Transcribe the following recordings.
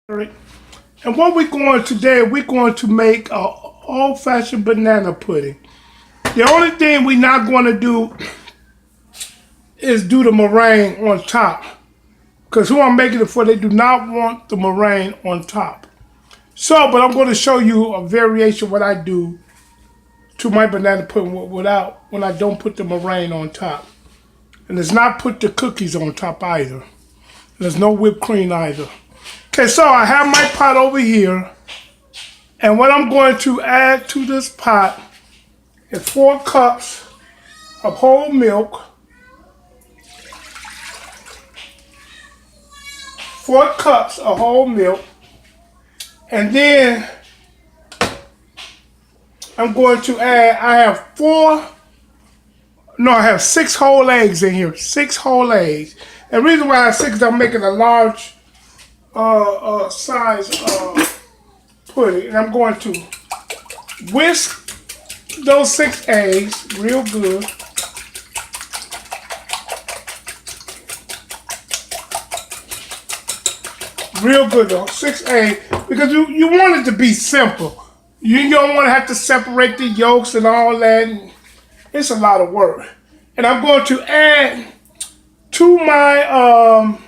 And what we're going today, we're going to make a old-fashioned banana pudding. The only thing we're not going to do is do the meringue on top. Because who I'm making it for, they do not want the meringue on top. So, but I'm going to show you a variation what I do to my banana pudding without, when I don't put the meringue on top. And it's not put the cookies on top either. There's no whipped cream either. Okay, so I have my pot over here, and what I'm going to add to this pot is 4 cups of whole milk, 4 cups of whole milk, and then I'm going to add, I have 6 whole eggs in here, 6 whole eggs. And the reason why I have 6 is I'm making a large size pudding, and I'm going to whisk those 6 eggs real good. Real good though, 6 eggs, because you want it to be simple. You don't want to have to separate the yolks and all that, and it's a lot of work. And I'm going to add to my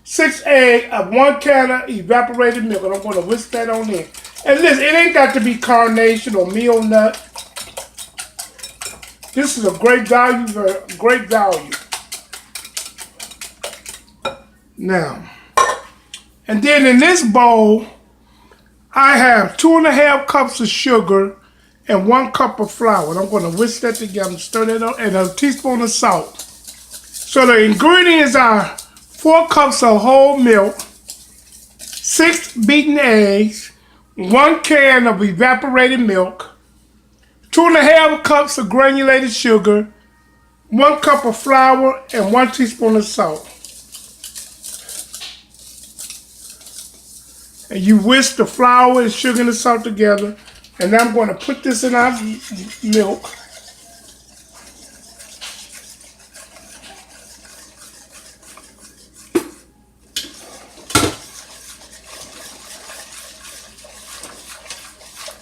6 eggs of 1 can of evaporated milk, and I'm going to whisk that on in. And listen, it ain't got to be carnation or meal nut. This is a great value, great value. Now, and then in this bowl, I have 2½ cups of sugar and 1 cup of flour. And I'm going to whisk that together, stir that up, and a teaspoon of salt. So the ingredients are 4 cups of whole milk, 6 beaten eggs, 1 can of evaporated milk, 2½ cups of granulated sugar, 1 cup of flour, and 1 teaspoon of salt. And you whisk the flour and sugar and the salt together. And now I'm going to put this in our milk.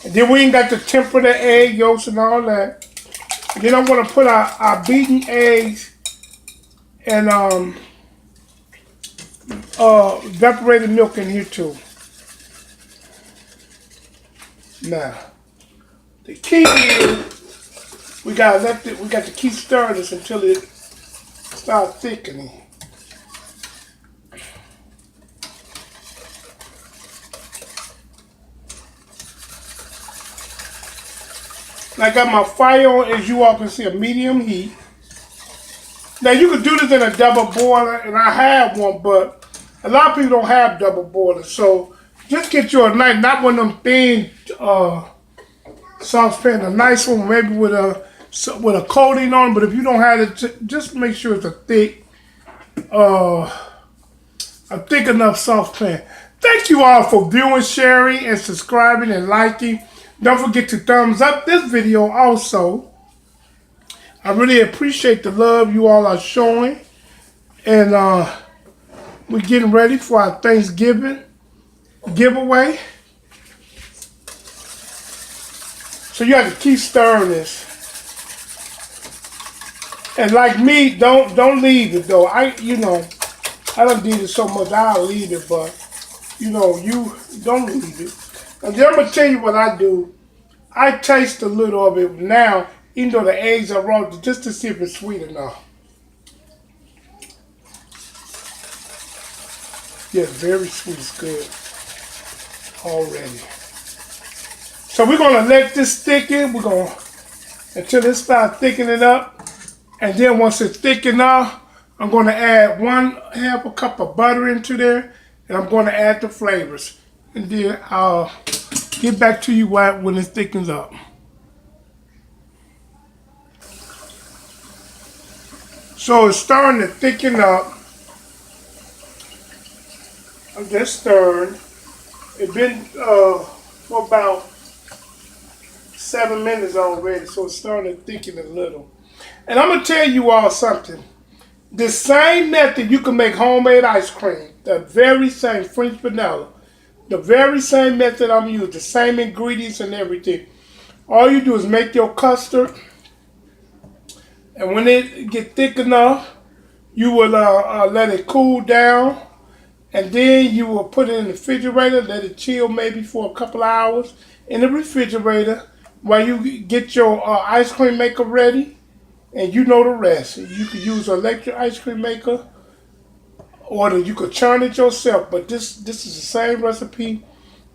And then we ain't got to temper the egg yolks and all that. And then I'm going to put our beaten eggs and evaporated milk in here too. Now, the key is we got to keep stirring this until it starts thickening. And I got my fire on, as you all can see, a medium heat. Now you can do this in a double boiler, and I have one, but a lot of people don't have double boilers, so just get you a nice, not one of them thin saucepan, a nice one, maybe with a coating on. But if you don't have it, just make sure it's a thick enough saucepan. Thank you all for viewing, sharing, and subscribing and liking. Don't forget to thumbs up this video also. I really appreciate the love you all are showing. And we're getting ready for our Thanksgiving giveaway. So you have to keep stirring this. And like me, don't leave it though. I don't need it so much, I'll leave it, but you don't leave it. And then I'm gonna tell you what I do. I taste a little of it now, even though the eggs are raw, just to see if it's sweet enough. Yeah, very sweet, it's good already. So we're gonna let this thicken. Until it starts thickening up. And then once it's thickened up, I'm gonna add 1/2 a cup of butter into there, and I'm gonna add the flavors. And then I'll get back to you when it thickens up. So it's starting to thicken up. I'm just stirring. It's been for about 7 minutes already, so it's starting to thicken a little. And I'm gonna tell you all something. The same method you can make homemade ice cream, the very same French vanilla. The very same method I'm using, the same ingredients and everything. All you do is make your custard, and when it get thick enough, you will let it cool down, and then you will put it in the refrigerator, let it chill maybe for a couple hours in the refrigerator while you get your ice cream maker ready, and you know the rest. You can use an electric ice cream maker, or you could churn it yourself, but this is the same recipe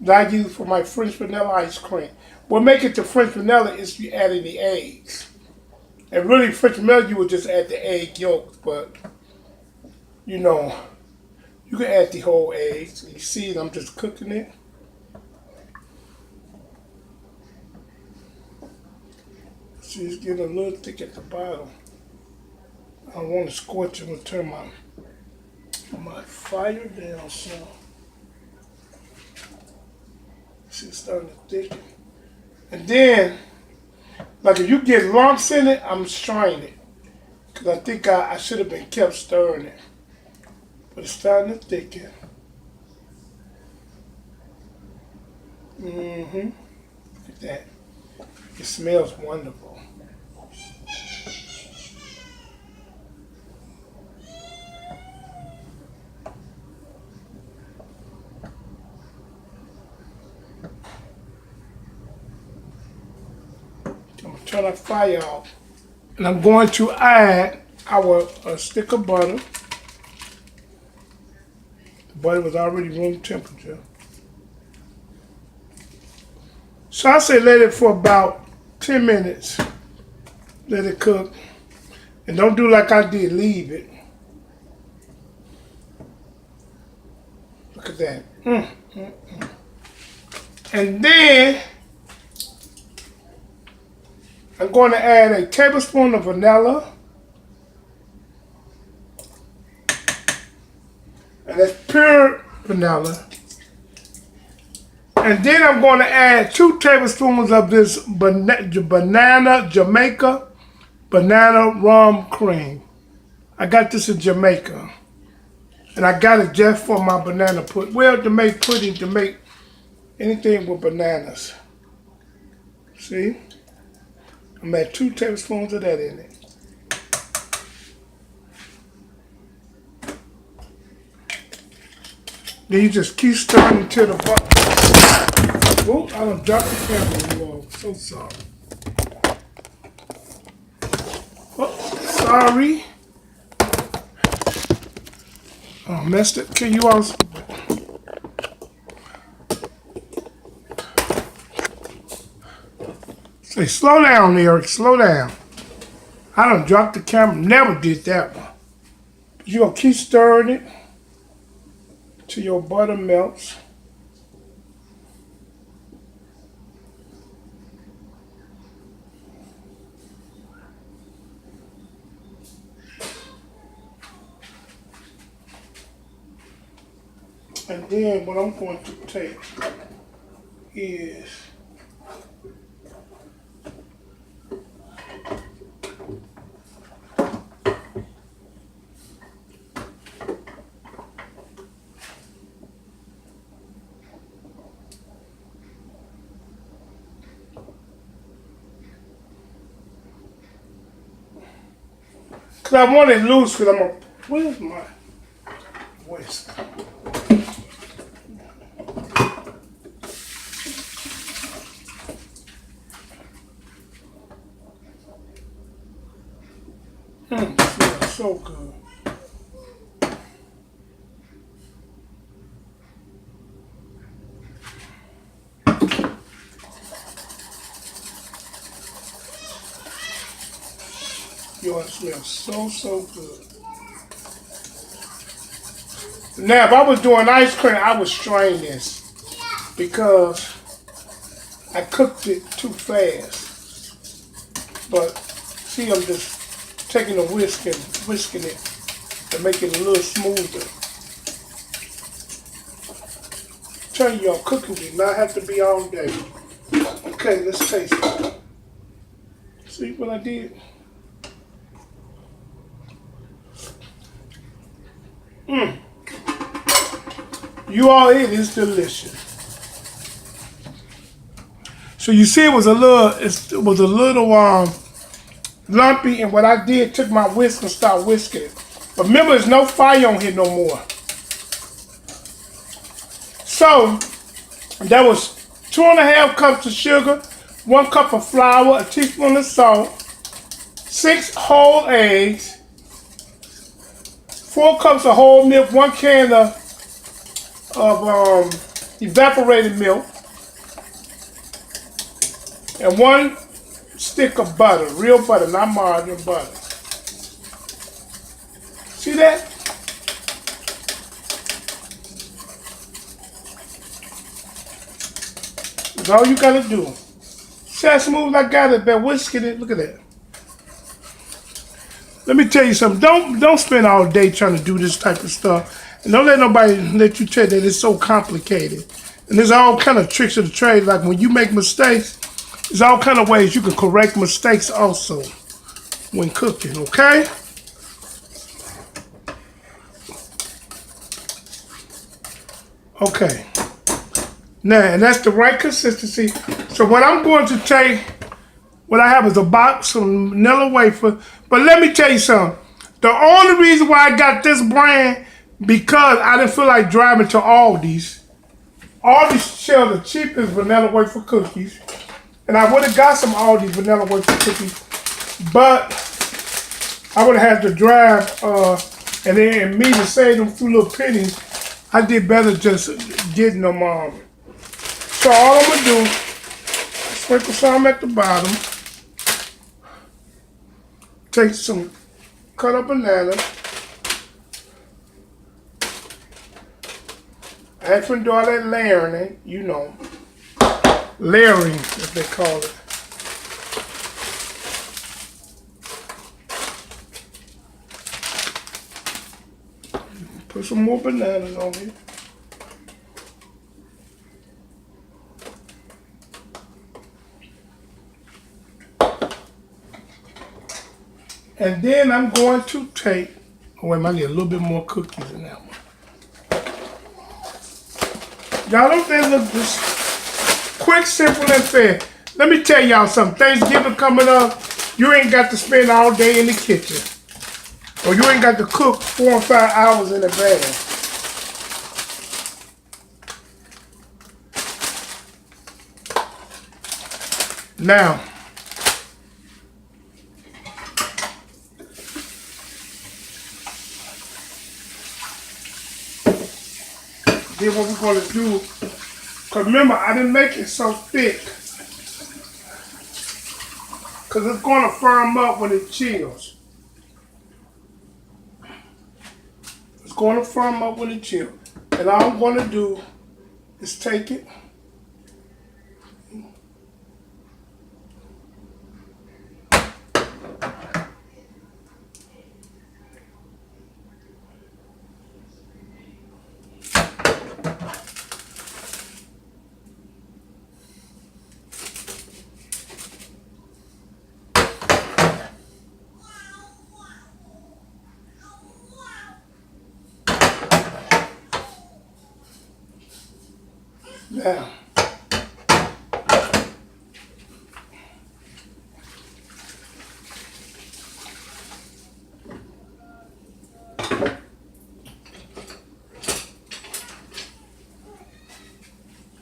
that I use for my French vanilla ice cream. What makes it the French vanilla is you add in the eggs. And really, French vanilla, you would just add the egg yolks, but you know, you can add the whole eggs. You see, I'm just cooking it. See, it's getting a little thick at the bottom. I don't want to scorch it and turn my fire down some. See, it's starting to thicken. And then, like if you get lumps in it, I'm stirring it. Because I think I should have been kept stirring it. But it's starting to thicken. Look at that. It smells wonderful. I'm going to turn our fire off. And I'm going to add our stick of butter. The butter was already room temperature. So I say let it for about 10 minutes. Let it cook. And don't do like I did, leave it. Look at that. And then I'm going to add a tablespoon of vanilla. And that's pure vanilla. And then I'm going to add 2 tablespoons of this banana Jamaica banana rum cream. I got this in Jamaica. And I got it just for my banana pudding. Well, to make pudding, to make anything with bananas. See? I'm at 2 tablespoons of that in it. Then you just keep stirring until the butter. Oh, I done dropped the camera, you all. So sorry. Oh, sorry. Oh, messed it. Can you all? Say, slow down, Eric. Slow down. I done dropped the camera. Never did that one. You're going to keep stirring it till your butter melts. And then what I'm going to take is because I want it loose because I'm going to, where's my whisk? Smells so good. Yours smells so good. Now, if I was doing ice cream, I would strain this because I cooked it too fast. But see, I'm just taking a whisk and whisking it to make it a little smoother. Tell you, your cooking do not have to be all day. Okay, let's taste it. See what I did? You all, it is delicious. So you see, it was a little lumpy, and what I did, took my whisk and started whisking it. But remember, there's no fire on here no more. So that was 2.5 cups of sugar, 1 cup of flour, a teaspoon of salt, 6 whole eggs, 4 cups of whole milk, 1 can of evaporated milk, and 1 stick of butter, real butter, not margarine, butter. See that? That's all you gotta do. See how smooth I got it, but whisking it. Look at that. Let me tell you something. Don't spend all day trying to do this type of stuff. And don't let nobody let you tell you that it's so complicated. And there's all kind of tricks of the trade. Like when you make mistakes, there's all kind of ways you can correct mistakes also when cooking, okay? Okay. Now, and that's the right consistency. So what I'm going to take, what I have is a box of vanilla wafer. But let me tell you something. The only reason why I got this brand, because I didn't feel like driving to Aldi's. Aldi's sell the cheapest vanilla wafer cookies. And I would have got some Aldi's vanilla wafer cookies. But I would have had to drive, and then me to save them few little pennies, I did better just getting them. So all I'm going to do, sprinkle some at the bottom. Take some cut up banana. I ain't finna do all that layering, you know. Layering, as they call it. Put some more bananas on here. And then I'm going to take, oh wait, I need a little bit more cookies in that one. Y'all don't think look this quick, simple, and fair. Let me tell y'all something. Thanksgiving coming up, you ain't got to spend all day in the kitchen. Or you ain't got to cook 4 or 5 hours in advance. Now, then what we're going to do, because remember, I didn't make it so thick. Because it's going to firm up when it chills. It's going to firm up when it chills. And all I'm going to do is take it. Now,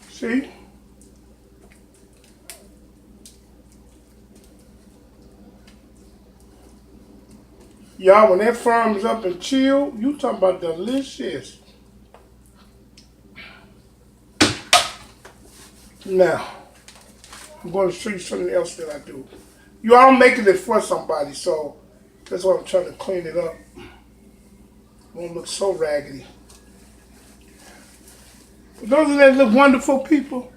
see? Y'all, when that firms up and chill, you talking about delicious. Now, I'm going to show you something else that I do. You all making it for somebody, so that's why I'm trying to clean it up. It won't look so raggedy. For those of that look wonderful people,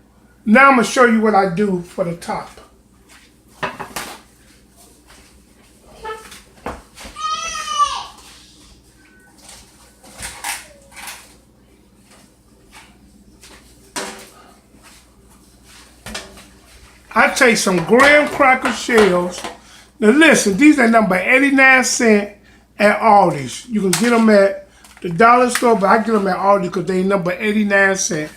now I'm going to show you what I do for the top. I take some graham cracker shells. Now listen, these are nothing but 89 cents at Aldi's. You can get them at the dollar store, but I get them at Aldi because they number 89 cents.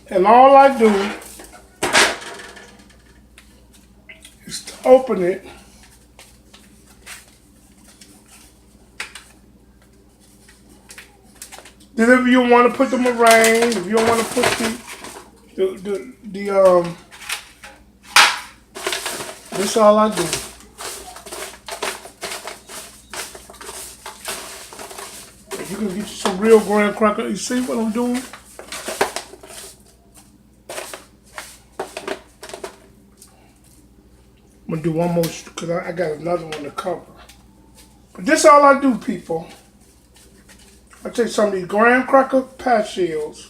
And all I do is to open it. Then if you want to put the meringue, if you don't want to put this all I do. You can get you some real graham cracker. You see what I'm doing? I'm gonna do one more because I got another one to cover. But this all I do, people. I take some of these graham cracker pastilles,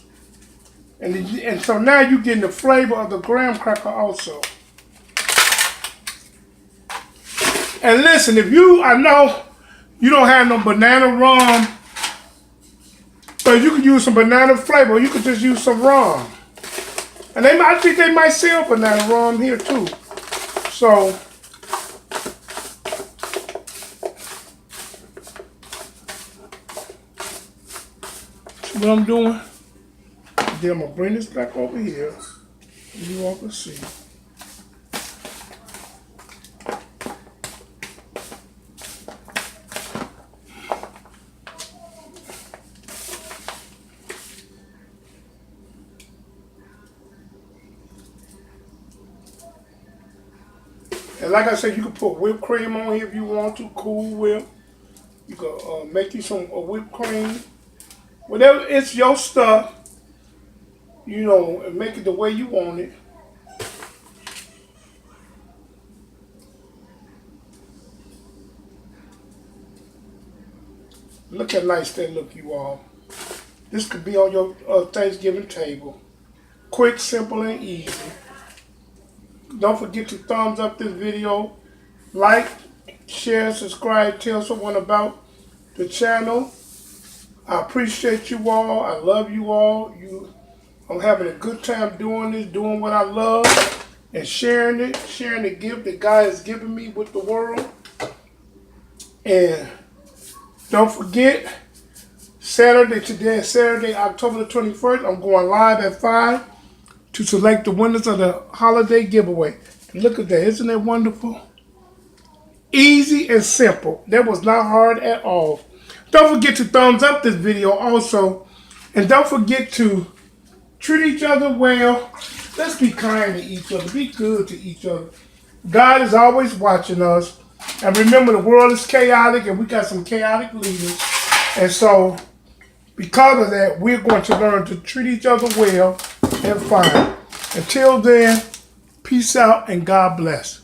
and so now you're getting the flavor of the graham cracker also. And listen, I know you don't have no banana rum, but you could use some banana flavor. You could just use some rum, and I think they might sell banana rum here too. So. What I'm doing, then I'm going to bring this back over here, and you all can see. And like I said, you can put whipped cream on here if you want to, Cool Whip. You can make you some whipped cream. Whatever, it's your stuff, you know, and make it the way you want it. Look how nice that look, you all. This could be on your Thanksgiving table. Quick, simple, and easy. Don't forget to thumbs up this video. Like, share, subscribe, tell someone about the channel. I appreciate you all. I love you all. I'm having a good time doing this, doing what I love, and sharing the gift that God has given me with the world. And don't forget, today is Saturday, October the 21st. I'm going live at 5 to select the winners of the holiday giveaway. Look at that. Isn't that wonderful? Easy and simple. That was not hard at all. Don't forget to thumbs up this video also. And don't forget to treat each other well. Let's be kind to each other. Be good to each other. God is always watching us. And remember, the world is chaotic and we got some chaotic leaders. And so, because of that, we're going to learn to treat each other well and fine. Until then, peace out and God bless.